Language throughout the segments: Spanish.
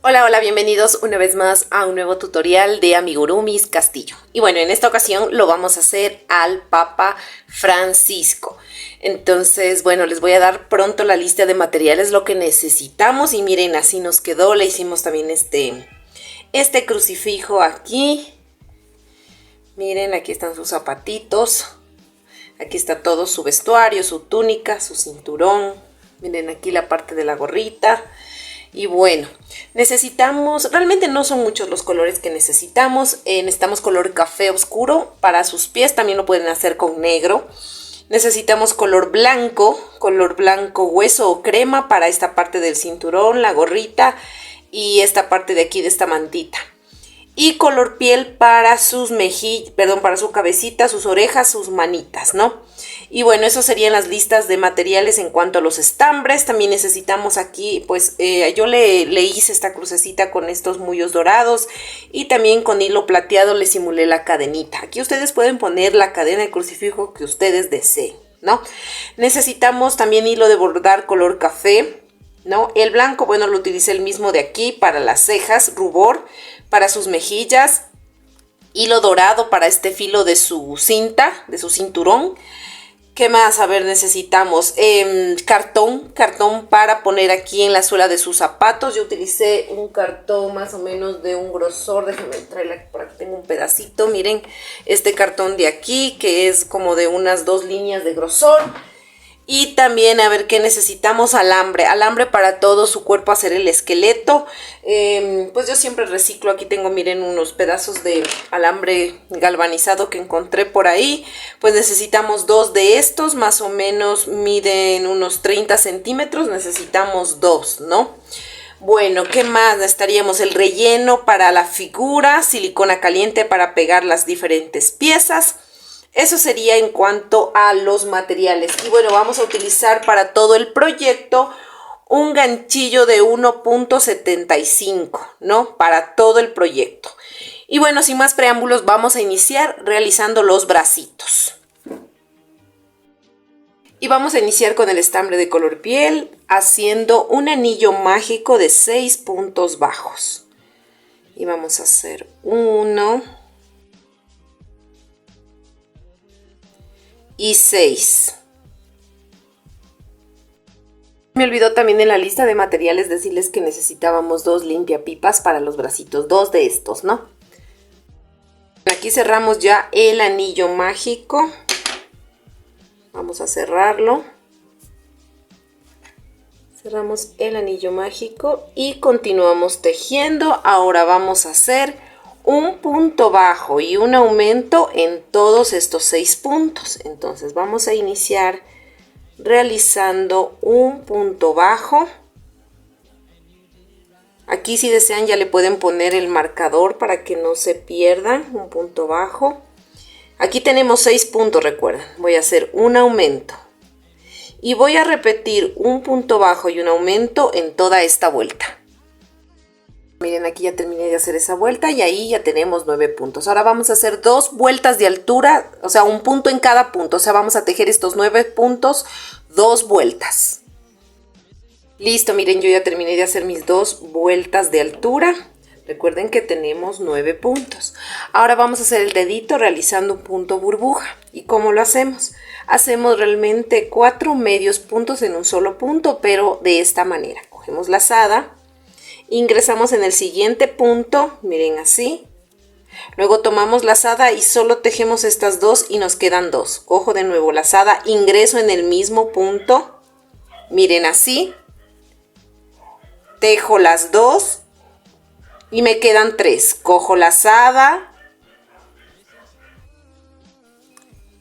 Hola, hola, bienvenidos una vez más a un nuevo tutorial de Amigurumis Castillo. Y bueno, en esta ocasión lo vamos a hacer al Papa Francisco. Entonces, bueno, les voy a dar pronto la lista de materiales, lo que necesitamos. Y miren, así nos quedó. Le hicimos también este crucifijo aquí. Miren, aquí están sus zapatitos. Aquí está todo su vestuario, su túnica, su cinturón. Miren aquí la parte de la gorrita. Y bueno, necesitamos, realmente no son muchos los colores que necesitamos. Necesitamos color café oscuro para sus pies, también lo pueden hacer con negro. Necesitamos color blanco hueso o crema para esta parte del cinturón, la gorrita y esta parte de aquí de esta mantita. Y color piel para sus mejillas, para su cabecita, sus orejas, sus manitas, ¿no? Y bueno, eso serían las listas de materiales en cuanto a los estambres. También necesitamos aquí, pues yo le hice esta crucecita con estos mullos dorados y también con hilo plateado le simulé la cadenita. Aquí ustedes pueden poner la cadena de crucifijo que ustedes deseen, ¿no? Necesitamos también hilo de bordar color café, ¿no? El blanco, bueno, lo utilicé el mismo de aquí para las cejas, rubor para sus mejillas, hilo dorado para este filo de su cinta, de su cinturón. ¿Qué más? A ver, necesitamos cartón para poner aquí en la suela de sus zapatos. Yo utilicé un cartón más o menos de un grosor, déjenme traerla por aquí, tengo un pedacito, miren, este cartón de aquí que es como de unas 2 líneas de grosor. Y también, a ver, ¿qué necesitamos? Alambre para todo su cuerpo, hacer el esqueleto. Pues yo siempre reciclo, aquí tengo, miren, unos pedazos de alambre galvanizado que encontré por ahí. Pues necesitamos 2 de estos, más o menos miden unos 30 centímetros, necesitamos 2, ¿no? Bueno, ¿qué más? Necesitaríamos el relleno para la figura, silicona caliente para pegar las diferentes piezas. Eso sería en cuanto a los materiales. Y bueno, vamos a utilizar para todo el proyecto un ganchillo de 1.75, ¿no? Para todo el proyecto. Y bueno, sin más preámbulos, vamos a iniciar realizando los bracitos. Y vamos a iniciar con el estambre de color piel, haciendo un anillo mágico de 6 puntos bajos. Y vamos a hacer 1... y 6. Me olvidó también en la lista de materiales decirles que necesitábamos 2 limpiapipas para los bracitos, 2 de estos, ¿no? Aquí cerramos ya el anillo mágico. Vamos a cerrarlo. Cerramos el anillo mágico y continuamos tejiendo. Ahora vamos a hacer un punto bajo y un aumento en todos estos 6 puntos. Entonces vamos a iniciar realizando un punto bajo. Aquí, si desean, ya le pueden poner el marcador para que no se pierdan. Un punto bajo. Aquí tenemos 6 puntos, recuerden. Voy a hacer un aumento y voy a repetir un punto bajo y un aumento en toda esta vuelta. Miren, aquí ya terminé de hacer esa vuelta y ahí ya tenemos 9 puntos. Ahora vamos a hacer 2 vueltas de altura, o sea, un punto en cada punto. O sea, vamos a tejer estos 9 puntos, 2 vueltas. Listo, miren, yo ya terminé de hacer mis 2 vueltas de altura. Recuerden que tenemos 9 puntos. Ahora vamos a hacer el dedito realizando un punto burbuja. ¿Y cómo lo hacemos? Hacemos realmente 4 medios puntos en un solo punto, pero de esta manera. Cogemos lazada. Ingresamos en el siguiente punto, miren así. Luego tomamos lazada y solo tejemos estas 2 y nos quedan 2. Cojo de nuevo lazada, ingreso en el mismo punto, miren así. Tejo las 2 y me quedan 3. Cojo lazada.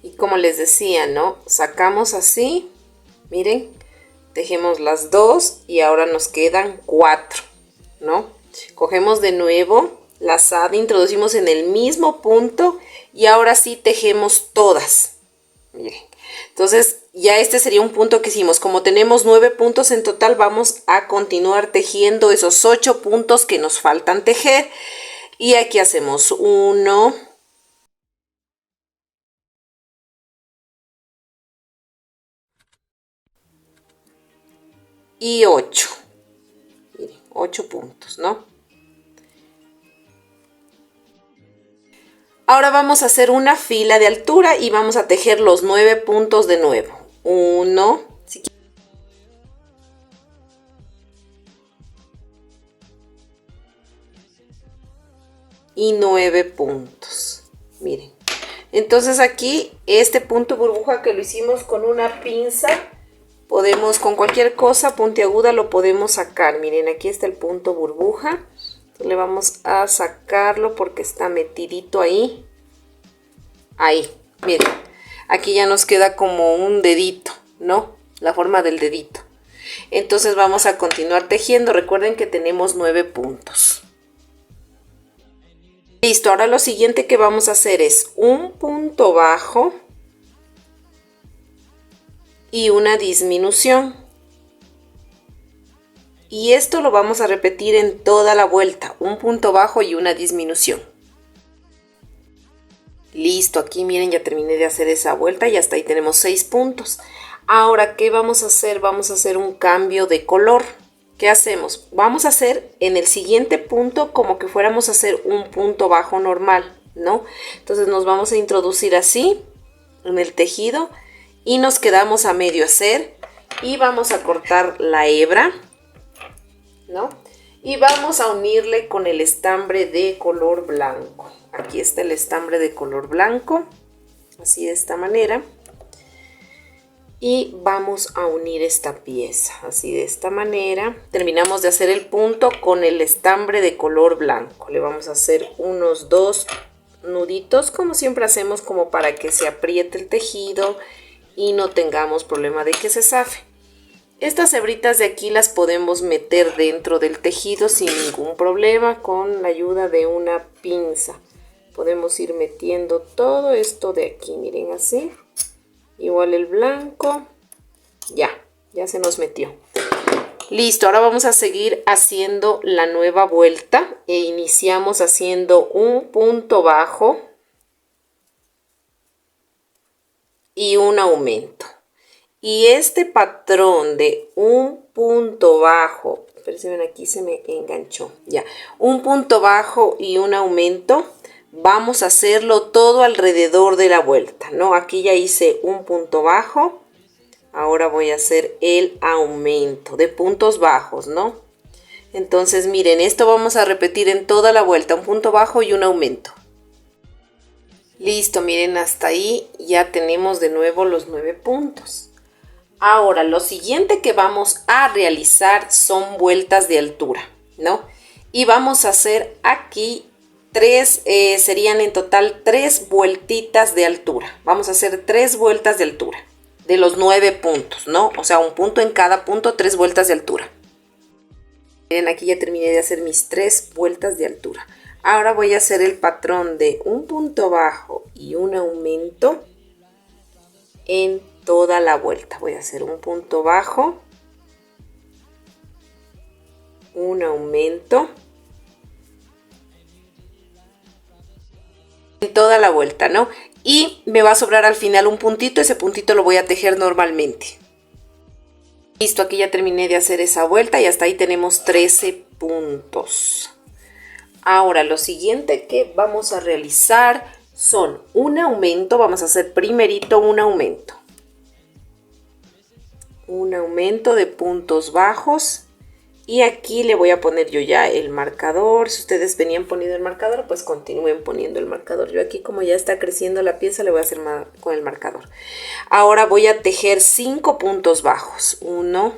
Y como les decía, ¿no? Sacamos así, miren, tejemos las 2 y ahora nos quedan 4. ¿No? Cogemos de nuevo lazada, introducimos en el mismo punto y ahora sí tejemos todas. Miren, entonces ya este sería un punto que hicimos. Como tenemos 9 puntos en total, vamos a continuar tejiendo esos 8 puntos que nos faltan tejer. Y aquí hacemos 1, y 8. Miren, 8 puntos, ¿no? Ahora vamos a hacer una fila de altura y vamos a tejer los 9 puntos de nuevo. 1, y 9 puntos. Miren. Entonces aquí este punto burbuja que lo hicimos con una pinza, podemos con cualquier cosa puntiaguda lo podemos sacar. Miren, aquí está el punto burbuja. Entonces le vamos a sacarlo porque está metidito ahí. Ahí, miren. Aquí ya nos queda como un dedito, ¿no? La forma del dedito. Entonces vamos a continuar tejiendo. Recuerden que tenemos 9 puntos. Listo, ahora lo siguiente que vamos a hacer es un punto bajo y una disminución. Y esto lo vamos a repetir en toda la vuelta, un punto bajo y una disminución. Listo, aquí miren, ya terminé de hacer esa vuelta y hasta ahí tenemos 6 puntos. Ahora, ¿qué vamos a hacer? Vamos a hacer un cambio de color. ¿Qué hacemos? Vamos a hacer en el siguiente punto como que fuéramos a hacer un punto bajo normal, ¿no? Entonces nos vamos a introducir así en el tejido y nos quedamos a medio hacer y vamos a cortar la hebra, ¿no? Y vamos a unirle con el estambre de color blanco. Aquí está el estambre de color blanco, así de esta manera. Y vamos a unir esta pieza, así de esta manera. Terminamos de hacer el punto con el estambre de color blanco. Le vamos a hacer unos 2 nuditos, como siempre hacemos, como para que se apriete el tejido y no tengamos problema de que se zafe. Estas hebritas de aquí las podemos meter dentro del tejido sin ningún problema con la ayuda de una pinza. Podemos ir metiendo todo esto de aquí, miren así. Igual el blanco, ya se nos metió. Listo, ahora vamos a seguir haciendo la nueva vuelta e iniciamos haciendo un punto bajo y un aumento. Y este patrón de un punto bajo, pero si ven aquí se me enganchó, ya, un punto bajo y un aumento. Vamos a hacerlo todo alrededor de la vuelta, ¿no? Aquí ya hice un punto bajo. Ahora voy a hacer el aumento de puntos bajos, ¿no? Entonces, miren, esto vamos a repetir en toda la vuelta. Un punto bajo y un aumento. Listo, miren, hasta ahí ya tenemos de nuevo los 9 puntos. Ahora, lo siguiente que vamos a realizar son vueltas de altura, ¿no? Y vamos a hacer aquí serían en total 3 vueltitas de altura. Vamos a hacer 3 vueltas de altura de los 9 puntos, ¿no? O sea, un punto en cada punto, 3 vueltas de altura. Miren, aquí ya terminé de hacer mis 3 vueltas de altura. Ahora voy a hacer el patrón de un punto bajo y un aumento en toda la vuelta. Voy a hacer un punto bajo, un aumento en toda la vuelta, ¿no? Y me va a sobrar al final un puntito, ese puntito lo voy a tejer normalmente. Listo, aquí ya terminé de hacer esa vuelta y hasta ahí tenemos 13 puntos. Ahora lo siguiente que vamos a realizar son un aumento, vamos a hacer primerito un aumento. Un aumento de puntos bajos. Y aquí le voy a poner yo ya el marcador. Si ustedes venían poniendo el marcador, pues continúen poniendo el marcador. Yo aquí, como ya está creciendo la pieza, le voy a hacer con el marcador. Ahora voy a tejer 5 puntos bajos. 1,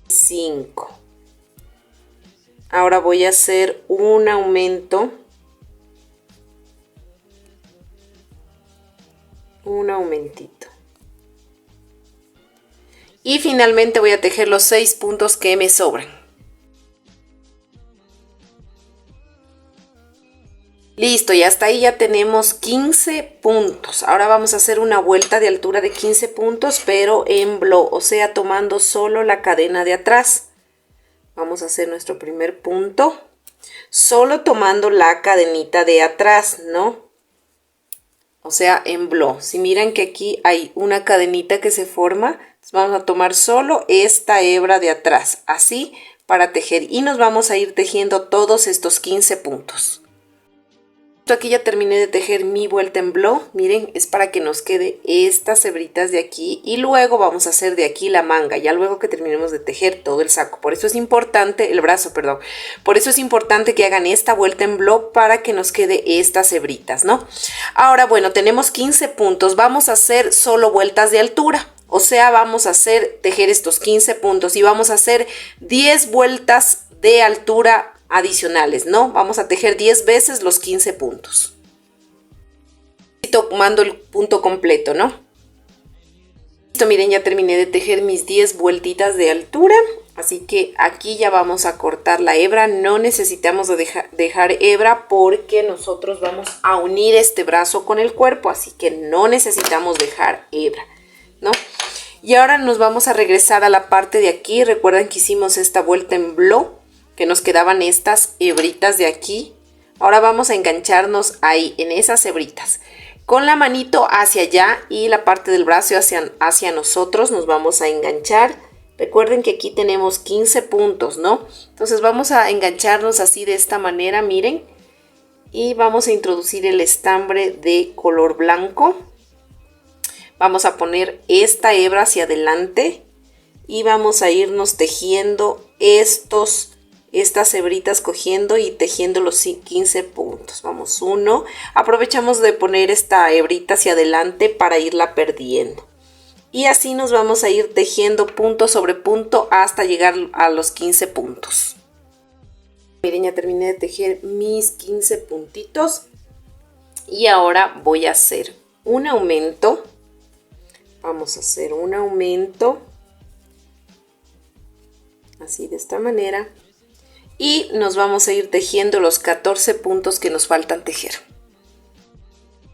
5. Ahora voy a hacer un aumento. Un aumentito. Y finalmente voy a tejer los 6 puntos que me sobran. Listo, y hasta ahí ya tenemos 15 puntos. Ahora vamos a hacer una vuelta de altura de 15 puntos, pero en blow, o sea, tomando solo la cadena de atrás. Vamos a hacer nuestro primer punto, solo tomando la cadenita de atrás, ¿no? O sea, en blow. Si miran que aquí hay una cadenita que se forma, Entonces vamos a tomar solo esta hebra de atrás, así, para tejer, y nos vamos a ir tejiendo todos estos 15 puntos. Aquí ya terminé de tejer mi vuelta en blow. Miren, es para que nos quede estas hebritas de aquí, y luego vamos a hacer de aquí la manga, ya luego que terminemos de tejer todo el saco. Por eso es importante, el brazo, perdón, por eso es importante que hagan esta vuelta en blow para que nos quede estas hebritas, ¿no? Ahora, bueno, tenemos 15 puntos, vamos a hacer solo vueltas de altura. O sea, vamos a tejer estos 15 puntos y vamos a hacer 10 vueltas de altura adicionales, ¿no? Vamos a tejer 10 veces los 15 puntos. Y tomando el punto completo, ¿no? Listo, miren, ya terminé de tejer mis 10 vueltitas de altura. Así que aquí ya vamos a cortar la hebra. No necesitamos dejar hebra porque nosotros vamos a unir este brazo con el cuerpo. Así que no necesitamos dejar hebra, ¿no? Y ahora nos vamos a regresar a la parte de aquí. Recuerden que hicimos esta vuelta en blow, que nos quedaban estas hebritas de aquí. Ahora vamos a engancharnos ahí, en esas hebritas. Con la manito hacia allá y la parte del brazo hacia nosotros nos vamos a enganchar. Recuerden que aquí tenemos 15 puntos, ¿no? Entonces vamos a engancharnos así de esta manera, miren. Y vamos a introducir el estambre de color blanco. Vamos a poner esta hebra hacia adelante y vamos a irnos tejiendo estas hebritas, cogiendo y tejiendo los 15 puntos. Vamos, 1. Aprovechamos de poner esta hebrita hacia adelante para irla perdiendo. Y así nos vamos a ir tejiendo punto sobre punto hasta llegar a los 15 puntos. Miren, ya terminé de tejer mis 15 puntitos. Y ahora voy a hacer un aumento. Vamos a hacer un aumento. Así, de esta manera. Y nos vamos a ir tejiendo los 14 puntos que nos faltan tejer.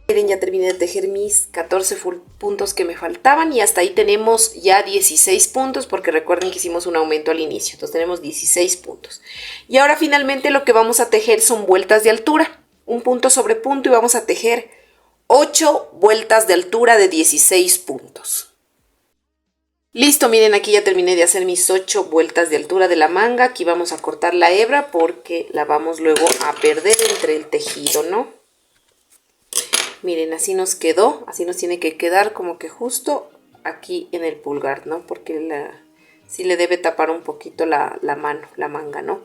Miren, ya terminé de tejer mis 14 puntos que me faltaban y hasta ahí tenemos ya 16 puntos porque recuerden que hicimos un aumento al inicio. Entonces tenemos 16 puntos. Y ahora finalmente lo que vamos a tejer son vueltas de altura. Un punto sobre punto y vamos a tejer 8 vueltas de altura de 16 puntos. Listo, miren, aquí ya terminé de hacer mis 8 vueltas de altura de la manga. Aquí vamos a cortar la hebra porque la vamos luego a perder entre el tejido, ¿no? Miren, así nos quedó, así nos tiene que quedar como que justo aquí en el pulgar, ¿no? Porque sí le debe tapar un poquito la mano, la manga, ¿no?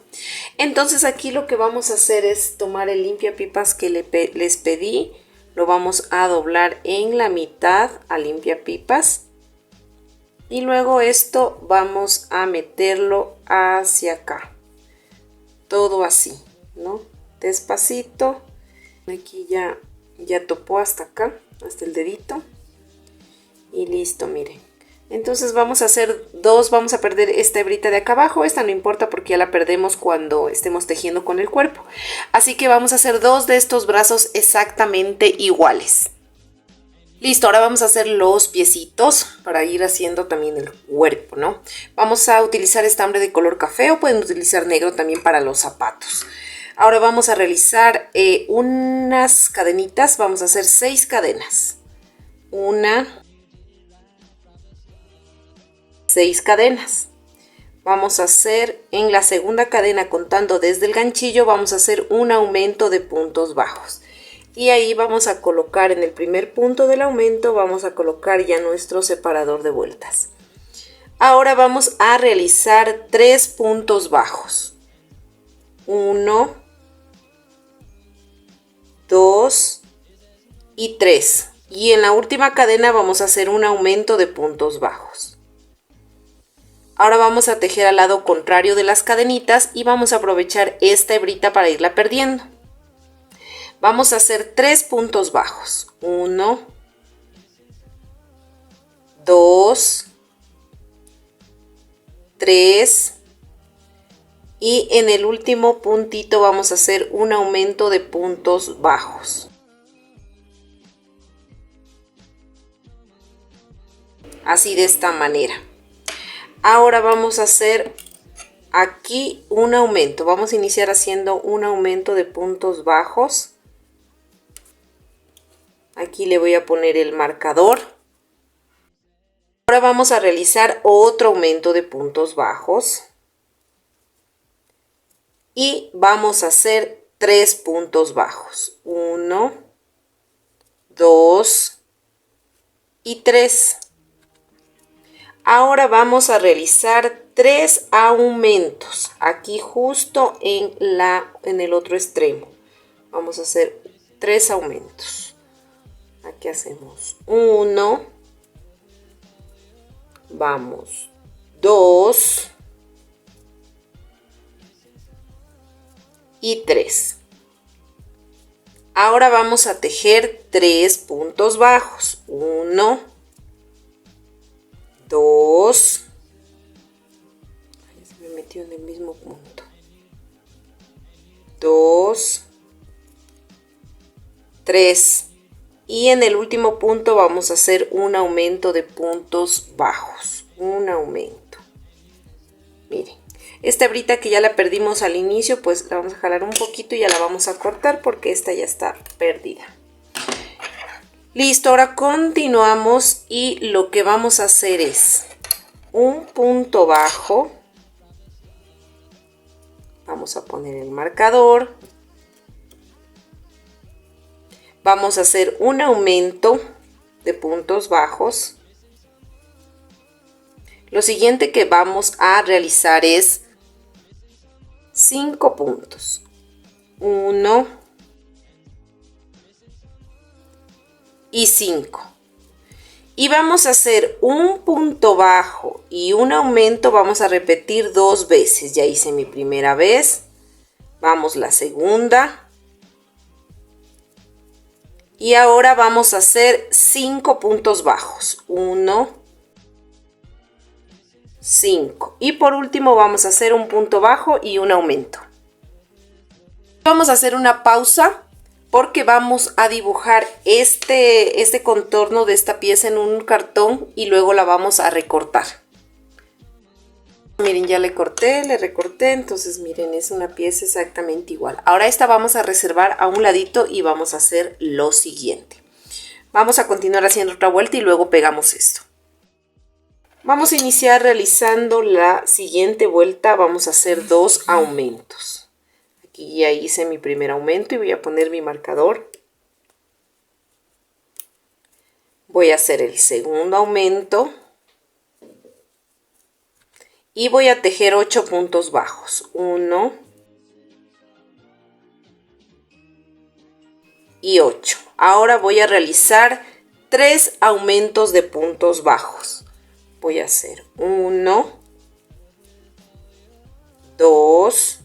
Entonces aquí lo que vamos a hacer es tomar el limpiapipas que les pedí. Lo vamos a doblar en la mitad al limpiapipas. Y luego esto vamos a meterlo hacia acá. Todo así, ¿no? Despacito. Aquí ya topó hasta acá, hasta el dedito. Y listo, miren. Entonces vamos a hacer dos, vamos a perder esta hebrita de acá abajo. Esta no importa porque ya la perdemos cuando estemos tejiendo con el cuerpo. Así que vamos a hacer dos de estos brazos exactamente iguales. Listo, ahora vamos a hacer los piecitos para ir haciendo también el cuerpo, ¿no? Vamos a utilizar estambre de color café o pueden utilizar negro también para los zapatos. Ahora vamos a realizar unas cadenitas, vamos a hacer 6 cadenas. 6 cadenas. Vamos a hacer en la segunda cadena, contando desde el ganchillo, vamos a hacer un aumento de puntos bajos. Y ahí vamos a colocar en el primer punto del aumento, vamos a colocar ya nuestro separador de vueltas. Ahora vamos a realizar 3 puntos bajos. 1, 2 y 3. Y en la última cadena vamos a hacer un aumento de puntos bajos. Ahora vamos a tejer al lado contrario de las cadenitas y vamos a aprovechar esta hebrita para irla perdiendo. Vamos a hacer 3 puntos bajos. 1, 2, 3 y en el último puntito vamos a hacer un aumento de puntos bajos. Así, de esta manera. Ahora vamos a hacer aquí un aumento. Vamos a iniciar haciendo un aumento de puntos bajos. Aquí le voy a poner el marcador. Ahora vamos a realizar otro aumento de puntos bajos. Y vamos a hacer 3 puntos bajos. 1, 2 y 3. Ahora vamos a realizar 3 aumentos. Aquí justo en el otro extremo. Vamos a hacer 3 aumentos. Aquí hacemos 1. Vamos 2. Y 3. Ahora vamos a tejer 3 puntos bajos. 1, 2. Se me metió en el mismo punto. 2, 3. Y en el último punto vamos a hacer un aumento de puntos bajos. Un aumento. Miren. Esta hebrita que ya la perdimos al inicio, pues la vamos a jalar un poquito y ya la vamos a cortar porque esta ya está perdida. Listo, ahora continuamos y lo que vamos a hacer es un punto bajo. Vamos a poner el marcador. Vamos a hacer un aumento de puntos bajos. Lo siguiente que vamos a realizar es 5 puntos. 1 y 5. Y vamos a hacer un punto bajo y un aumento. Vamos a repetir 2 veces. Ya hice mi primera vez. Vamos la segunda. Y ahora vamos a hacer 5 puntos bajos. 1, 5. Y por último vamos a hacer un punto bajo y un aumento. Vamos a hacer una pausa porque vamos a dibujar este contorno de esta pieza en un cartón y luego la vamos a recortar. Miren, ya le corté, le recorté, entonces miren, es una pieza exactamente igual. Ahora esta vamos a reservar a un ladito y vamos a hacer lo siguiente. Vamos a continuar haciendo otra vuelta y luego pegamos esto. Vamos a iniciar realizando la siguiente vuelta. Vamos a hacer 2 aumentos. Aquí ya hice mi primer aumento y voy a poner mi marcador. Voy a hacer el segundo aumento. Y voy a tejer 8 puntos bajos. 1 y 8. Ahora voy a realizar 3 aumentos de puntos bajos. Voy a hacer 1, 2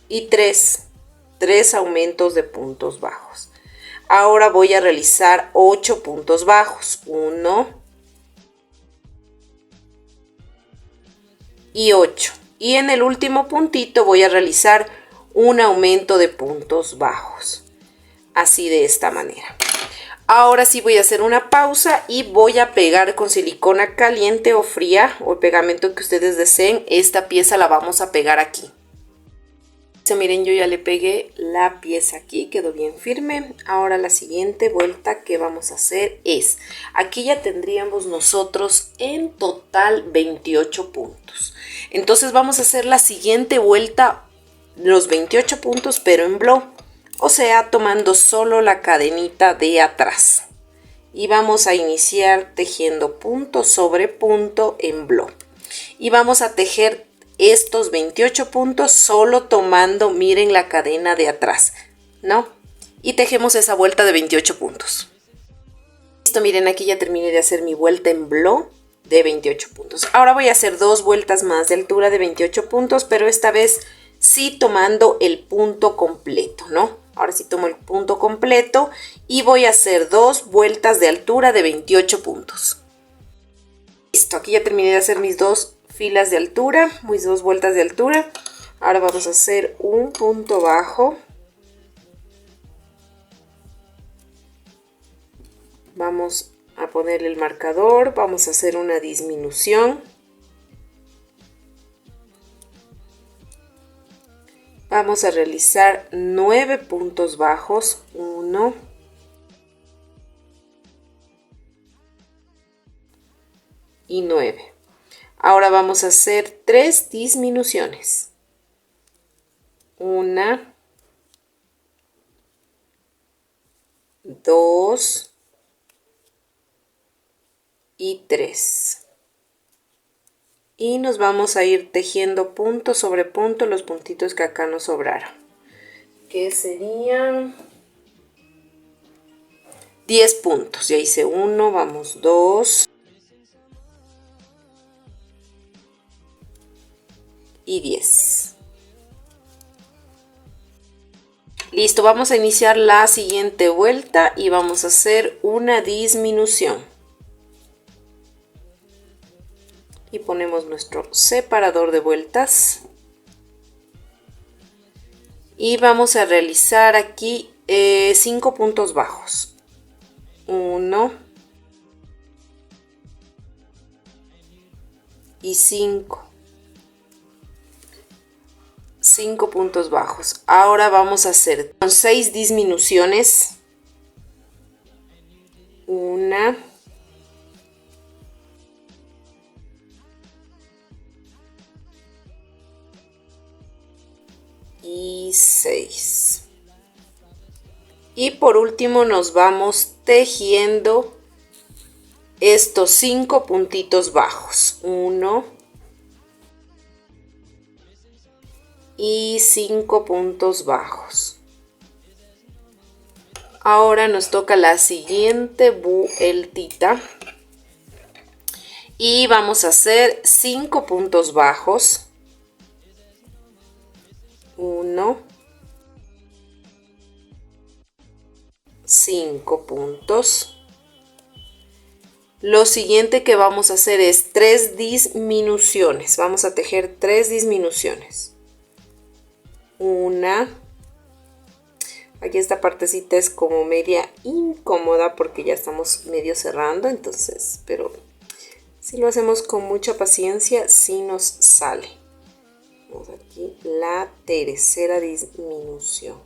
y 3. 3 aumentos de puntos bajos. Ahora voy a realizar 8 puntos bajos. 1 y 8. Y en el último puntito voy a realizar un aumento de puntos bajos. Así, de esta manera. Ahora sí voy a hacer una pausa y voy a pegar con silicona caliente o fría o el pegamento que ustedes deseen. Esta pieza la vamos a pegar aquí. Miren, yo ya le pegué la pieza aquí, quedó bien firme. Ahora la siguiente vuelta que vamos a hacer es, aquí ya tendríamos nosotros en total 28 puntos. Entonces vamos a hacer la siguiente vuelta, los 28 puntos pero en blow. O sea, tomando solo la cadenita de atrás. Y vamos a iniciar tejiendo punto sobre punto en blow. Y vamos a tejer estos 28 puntos solo tomando, miren, la cadena de atrás, ¿no? Y tejemos esa vuelta de 28 puntos. Listo, miren, aquí ya terminé de hacer mi vuelta en blow de 28 puntos. Ahora voy a hacer 2 vueltas más de altura de 28 puntos, pero esta vez sí tomando el punto completo, ¿no? Ahora sí tomo el punto completo y voy a hacer 2 vueltas de altura de 28 puntos. Listo, aquí ya terminé de hacer mis 2 filas de altura, mis 2 vueltas de altura. Ahora vamos a hacer un punto bajo. Vamos a ponerle el marcador, vamos a hacer una disminución. Vamos a realizar 9 puntos bajos. 1, y 9. Ahora vamos a hacer 3 disminuciones. 1, 2 y 3. Y nos vamos a ir tejiendo punto sobre punto los puntitos que acá nos sobraron, que serían 10 puntos. Ya hice 1, vamos 2 y 10. Listo, vamos a iniciar la siguiente vuelta y vamos a hacer una disminución. Y ponemos nuestro separador de vueltas. Y vamos a realizar aquí 5 puntos bajos. 1 y 5. 5 puntos bajos. Ahora vamos a hacer 6 disminuciones. 1 y 6. Y por último nos vamos tejiendo estos 5 puntitos bajos. 1 y 5 puntos bajos. Ahora nos toca la siguiente vueltita y vamos a hacer 5 puntos bajos. 1, 5 puntos. Lo siguiente que vamos a hacer es 3 disminuciones. Vamos a tejer 3 disminuciones. 1. Aquí esta partecita es como media incómoda porque ya estamos medio cerrando, entonces, pero si lo hacemos con mucha paciencia, sí nos sale. Vamos aquí la tercera disminución.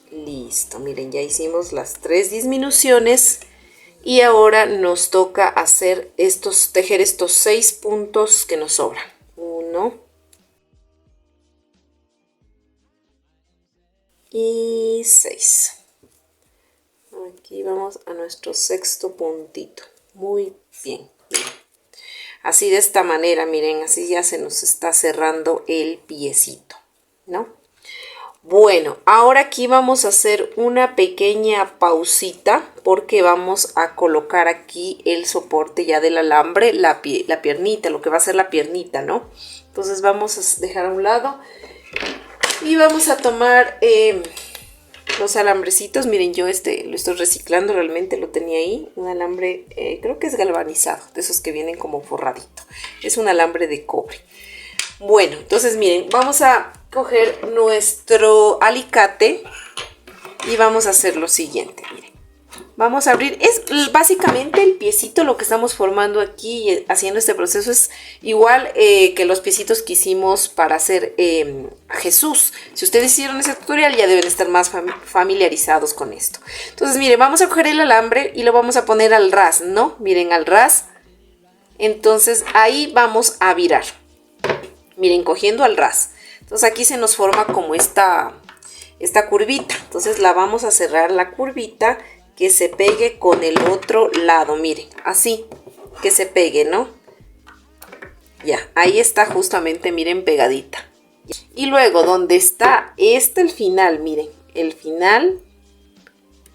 Listo, miren, ya hicimos las 3 disminuciones y ahora nos toca hacer tejer estos 6 puntos que nos sobran. 1 y 6. Aquí vamos a nuestro sexto puntito. Muy bien. Así de esta manera, miren, así ya se nos está cerrando el piecito, ¿no? Bueno, ahora aquí vamos a hacer una pequeña pausita porque vamos a colocar aquí el soporte ya del alambre, la piernita, lo que va a ser la piernita, ¿no? Entonces vamos a dejar a un lado y vamos a tomar los alambrecitos. Miren, yo lo estoy reciclando, realmente lo tenía ahí, un alambre, creo que es galvanizado, de esos que vienen como forradito. Es un alambre de cobre. Bueno, entonces miren, vamos a coger nuestro alicate y vamos a hacer lo siguiente. Miren, vamos a abrir, es básicamente el piecito lo que estamos formando aquí, haciendo este proceso es igual que los piecitos que hicimos para hacer a Jesús. Si ustedes hicieron ese tutorial ya deben estar más familiarizados con esto. Entonces miren, vamos a coger el alambre y lo vamos a poner al ras, ¿no? Miren, al ras. Entonces ahí vamos a virar. Miren, cogiendo al ras. Entonces aquí se nos forma como esta curvita. Entonces la vamos a cerrar la curvita que se pegue con el otro lado. Miren, así, que se pegue, ¿no? Ya, ahí está justamente, miren, pegadita. Y luego donde está el final, miren, el final,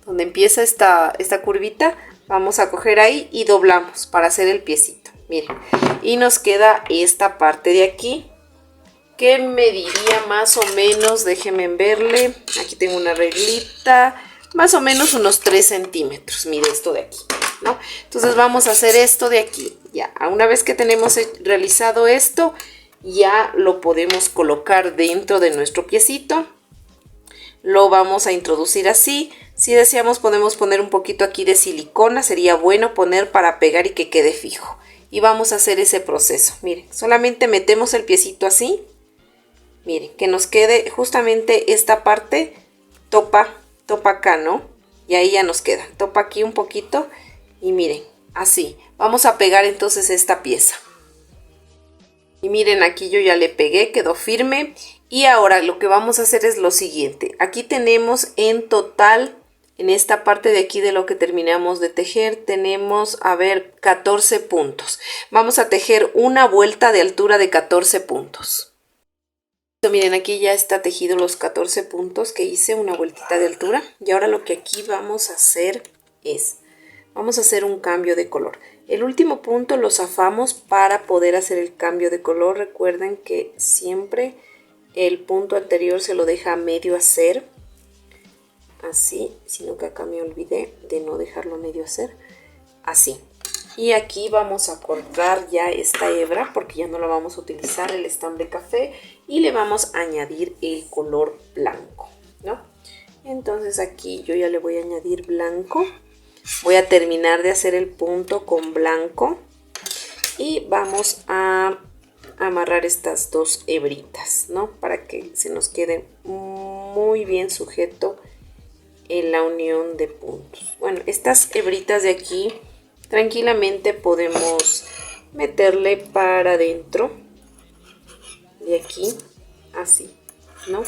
donde empieza esta curvita, vamos a coger ahí y doblamos para hacer el piecito. Miren, y nos queda esta parte de aquí, que mediría más o menos, déjenme verle, aquí tengo una reglita, más o menos unos 3 centímetros, mire esto de aquí, ¿no? Entonces vamos a hacer esto de aquí, ya, una vez que tenemos realizado esto, ya lo podemos colocar dentro de nuestro piecito, lo vamos a introducir así. Si deseamos podemos poner un poquito aquí de silicona, sería bueno poner para pegar y que quede fijo. Y vamos a hacer ese proceso, miren, solamente metemos el piecito así. Miren, que nos quede justamente esta parte, topa acá, ¿no? Y ahí ya nos queda, topa aquí un poquito y miren, así. Vamos a pegar entonces esta pieza. Y miren, aquí yo ya le pegué, quedó firme. Y ahora lo que vamos a hacer es lo siguiente. Aquí tenemos en total, en esta parte de aquí de lo que terminamos de tejer, tenemos, a ver, 14 puntos. Vamos a tejer una vuelta de altura de 14 puntos. Miren, aquí ya está tejido los 14 puntos que hice, una vueltita de altura. Y ahora lo que aquí vamos a hacer es, vamos a hacer un cambio de color. El último punto lo zafamos para poder hacer el cambio de color. Recuerden que siempre el punto anterior se lo deja a medio hacer. Así, sino que acá me olvidé de no dejarlo a medio hacer. Así. Y aquí vamos a cortar ya esta hebra porque ya no la vamos a utilizar, el estambre café. Y le vamos a añadir el color blanco, ¿no? Entonces aquí yo ya le voy a añadir blanco. Voy a terminar de hacer el punto con blanco y vamos a amarrar estas dos hebritas, ¿no? Para que se nos quede muy bien sujeto en la unión de puntos. Bueno, estas hebritas de aquí tranquilamente podemos meterle para adentro de aquí, así, ¿no?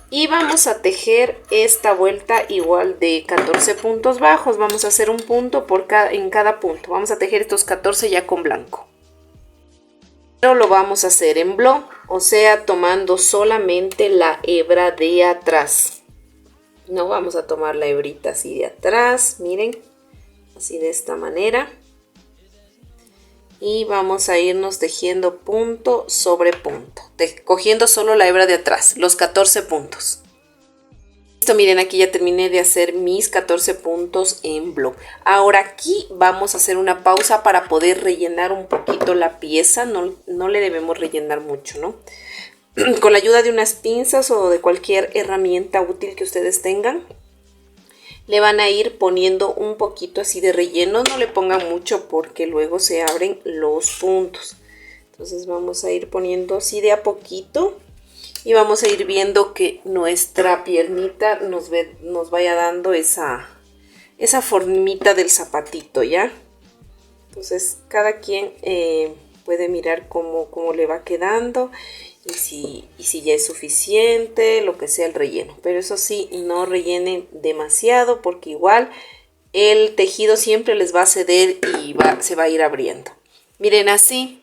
Y vamos a tejer esta vuelta igual de 14 puntos bajos. Vamos a hacer un punto en cada punto. Vamos a tejer estos 14 ya con blanco. Pero lo vamos a hacer en bloc, o sea, tomando solamente la hebra de atrás. No vamos a tomar la hebrita así de atrás, miren, así de esta manera. Y vamos a irnos tejiendo punto sobre punto, cogiendo solo la hebra de atrás, los 14 puntos. Listo, miren, aquí ya terminé de hacer mis 14 puntos en bloc. Ahora aquí vamos a hacer una pausa para poder rellenar un poquito la pieza. No le debemos rellenar mucho, ¿no? Con la ayuda de unas pinzas o de cualquier herramienta útil que ustedes tengan, le van a ir poniendo un poquito así de relleno. No le pongan mucho porque luego se abren los puntos. Entonces vamos a ir poniendo así de a poquito y vamos a ir viendo que nuestra piernita nos vaya dando esa formita del zapatito, ¿ya? Entonces cada quien puede mirar cómo le va quedando. Y si ya es suficiente, lo que sea el relleno. Pero eso sí, no rellenen demasiado porque igual el tejido siempre les va a ceder y se va a ir abriendo. Miren así.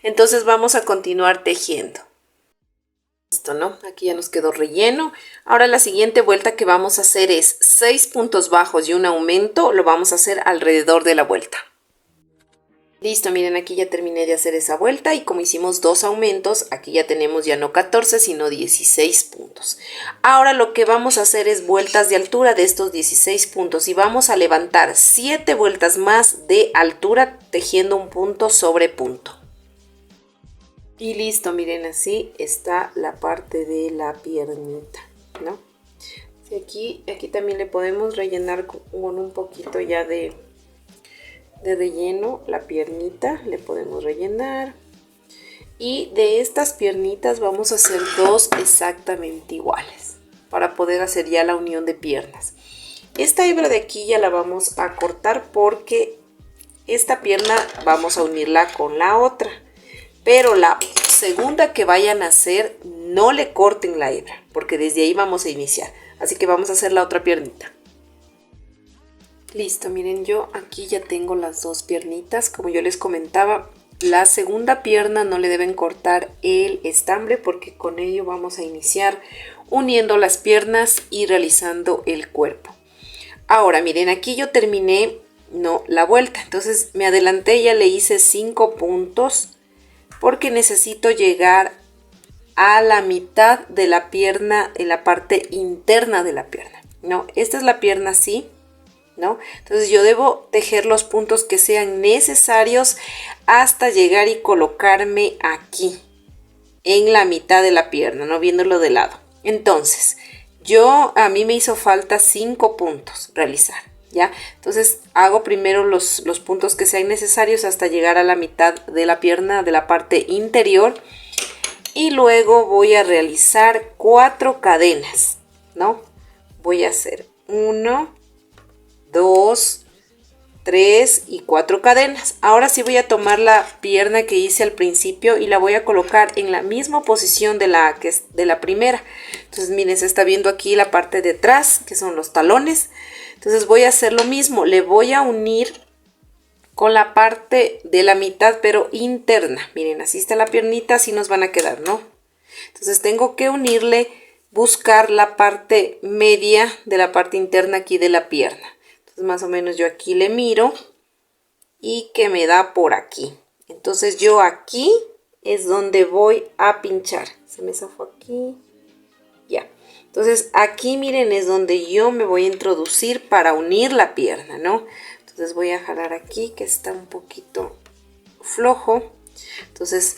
Entonces vamos a continuar tejiendo. Listo, ¿no? Aquí ya nos quedó relleno. Ahora la siguiente vuelta que vamos a hacer es 6 puntos bajos y un aumento. Lo vamos a hacer alrededor de la vuelta. Listo, miren, aquí ya terminé de hacer esa vuelta y como hicimos 2 aumentos, aquí ya tenemos ya no 14 sino 16 puntos. Ahora lo que vamos a hacer es vueltas de altura de estos 16 puntos y vamos a levantar 7 vueltas más de altura tejiendo un punto sobre punto. Y listo, miren, así está la parte de la piernita, ¿no? Aquí también le podemos rellenar con un poquito ya de relleno la piernita, le podemos rellenar. Y de estas piernitas vamos a hacer 2 exactamente iguales para poder hacer ya la unión de piernas. Esta hebra de aquí ya la vamos a cortar porque esta pierna vamos a unirla con la otra. Pero la segunda que vayan a hacer, no le corten la hebra porque desde ahí vamos a iniciar. Así que vamos a hacer la otra piernita. Listo, miren, yo aquí ya tengo las 2 piernitas. Como yo les comentaba, la segunda pierna no le deben cortar el estambre porque con ello vamos a iniciar uniendo las piernas y realizando el cuerpo. Ahora, miren, aquí yo terminé la vuelta. Entonces me adelanté, ya le hice 5 puntos porque necesito llegar a la mitad de la pierna, en la parte interna de la pierna. No, esta es la pierna así, ¿no? Entonces yo debo tejer los puntos que sean necesarios hasta llegar y colocarme aquí en la mitad de la pierna, no viéndolo de lado. Entonces a mí me hizo falta 5 puntos realizar, ¿ya? Entonces hago primero los puntos que sean necesarios hasta llegar a la mitad de la pierna de la parte interior y luego voy a realizar 4 cadenas, ¿no? Voy a hacer 1, 2, 3 y 4 cadenas. Ahora sí voy a tomar la pierna que hice al principio y la voy a colocar en la misma posición de la primera. Entonces miren, se está viendo aquí la parte de atrás, que son los talones. Entonces voy a hacer lo mismo, le voy a unir con la parte de la mitad, pero interna. Miren, así está la piernita, así nos van a quedar, ¿no? Entonces tengo que unirle, buscar la parte media de la parte interna aquí de la pierna. Entonces más o menos yo aquí le miro y que me da por aquí. Entonces yo aquí es donde voy a pinchar. Se me zafó aquí. Ya. Entonces aquí miren es donde yo me voy a introducir para unir la pierna, ¿no? Entonces voy a jalar aquí que está un poquito flojo. Entonces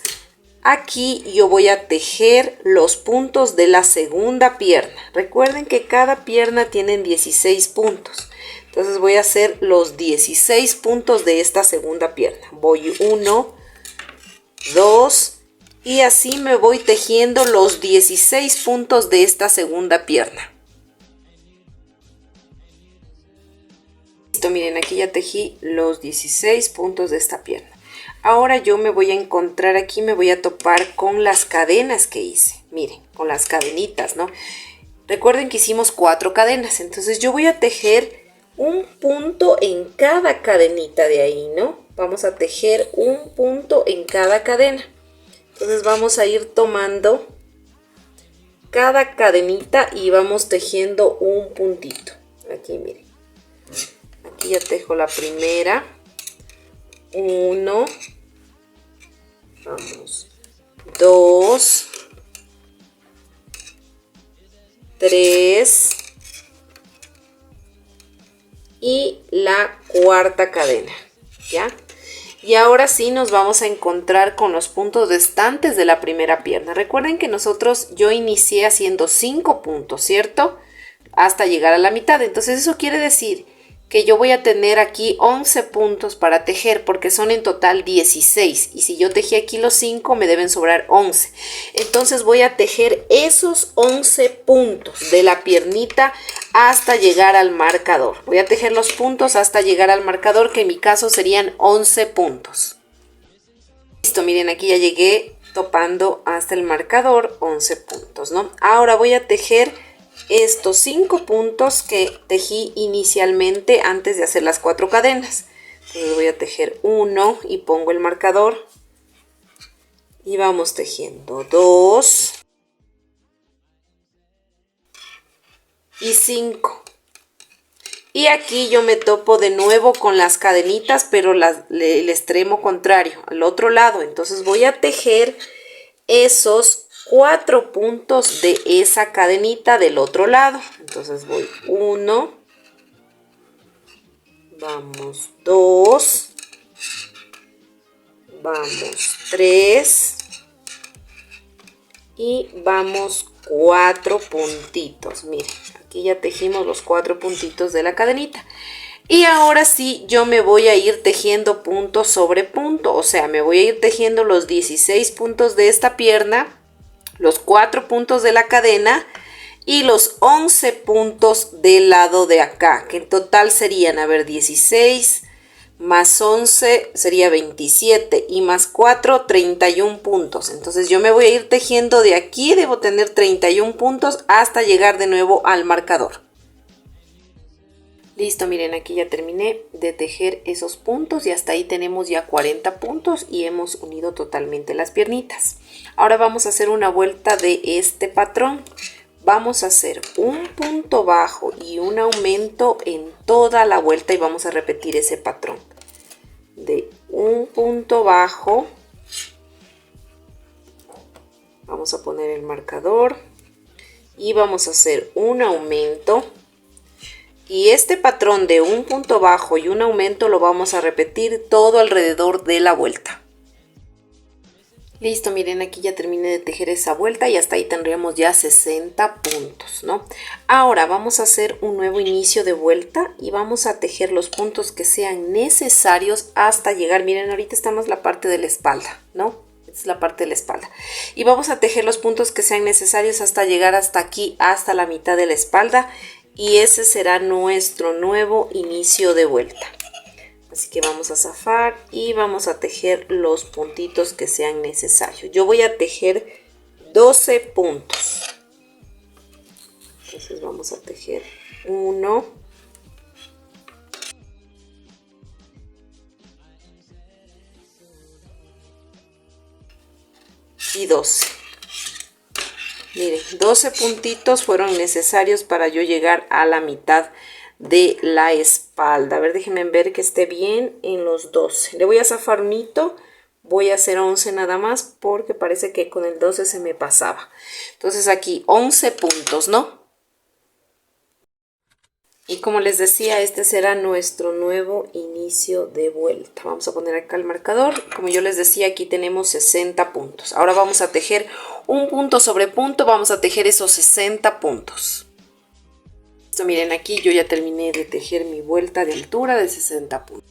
aquí yo voy a tejer los puntos de la segunda pierna. Recuerden que cada pierna tiene 16 puntos. Entonces voy a hacer los 16 puntos de esta segunda pierna. Voy 1, 2 y así me voy tejiendo los 16 puntos de esta segunda pierna. Listo, miren, aquí ya tejí los 16 puntos de esta pierna. Ahora yo me voy a encontrar aquí, me voy a topar con las cadenas que hice. Miren, con las cadenitas, ¿no? Recuerden que hicimos 4 cadenas, entonces yo voy a tejer un punto en cada cadenita de ahí, ¿no? Vamos a tejer un punto en cada cadena. Entonces vamos a ir tomando cada cadenita y vamos tejiendo un puntito. Aquí miren. Aquí ya tejo la primera. 1. Vamos. 2. 3. Y la cuarta cadena, ¿ya? Y ahora sí nos vamos a encontrar con los puntos restantes de la primera pierna. Recuerden que yo inicié haciendo 5 puntos, ¿cierto? Hasta llegar a la mitad. Entonces eso quiere decir que yo voy a tener aquí 11 puntos para tejer porque son en total 16 y si yo tejí aquí los 5 me deben sobrar 11. Entonces voy a tejer esos 11 puntos de la piernita hasta llegar al marcador. Voy a tejer los puntos hasta llegar al marcador, que en mi caso serían 11 puntos. Listo, miren, aquí ya llegué topando hasta el marcador 11 puntos, ¿no? Ahora voy a tejer estos 5 puntos que tejí inicialmente antes de hacer las 4 cadenas. Entonces voy a tejer 1 y pongo el marcador y vamos tejiendo 2 y 5. Y aquí yo me topo de nuevo con las cadenitas, pero el extremo contrario, al otro lado. Entonces voy a tejer esos 4 puntos de esa cadenita del otro lado. Entonces voy 1, vamos 2, vamos 3 y vamos 4 puntitos. Miren, aquí ya tejimos los 4 puntitos de la cadenita. Y ahora sí yo me voy a ir tejiendo punto sobre punto, o sea, me voy a ir tejiendo los 16 puntos de esta pierna, los 4 puntos de la cadena y los 11 puntos del lado de acá, que en total serían, a ver, 16 más 11 sería 27 y más 4, 31 puntos. Entonces yo me voy a ir tejiendo de aquí, debo tener 31 puntos hasta llegar de nuevo al marcador. Listo, miren, aquí ya terminé de tejer esos puntos y hasta ahí tenemos ya 40 puntos y hemos unido totalmente las piernitas. Ahora vamos a hacer una vuelta de este patrón. Vamos a hacer un punto bajo y un aumento en toda la vuelta y vamos a repetir ese patrón. De un punto bajo, vamos a poner el marcador y vamos a hacer un aumento. Y este patrón de un punto bajo y un aumento lo vamos a repetir todo alrededor de la vuelta. Listo, miren, aquí ya terminé de tejer esa vuelta y hasta ahí tendríamos ya 60 puntos, ¿no? Ahora vamos a hacer un nuevo inicio de vuelta y vamos a tejer los puntos que sean necesarios hasta llegar. Miren, ahorita estamos en la parte de la espalda, ¿no? Esta es la parte de la espalda. Y vamos a tejer los puntos que sean necesarios hasta llegar hasta aquí, hasta la mitad de la espalda. Y ese será nuestro nuevo inicio de vuelta. Así que vamos a zafar y vamos a tejer los puntitos que sean necesarios. Yo voy a tejer 12 puntos. Entonces vamos a tejer 1, y 12. Miren, 12 puntitos fueron necesarios para yo llegar a la mitad de la espalda. A ver, déjenme ver que esté bien en los 12. Le voy a zafar un hito. Voy a hacer 11 nada más porque parece que con el 12 se me pasaba. Entonces aquí 11 puntos, ¿no? Y como les decía, este será nuestro nuevo inicio de vuelta. Vamos a poner acá el marcador. Como yo les decía, aquí tenemos 60 puntos. Ahora vamos a tejer un punto sobre punto. Vamos a tejer esos 60 puntos. Listo, miren, aquí yo ya terminé de tejer mi vuelta de altura de 60 puntos.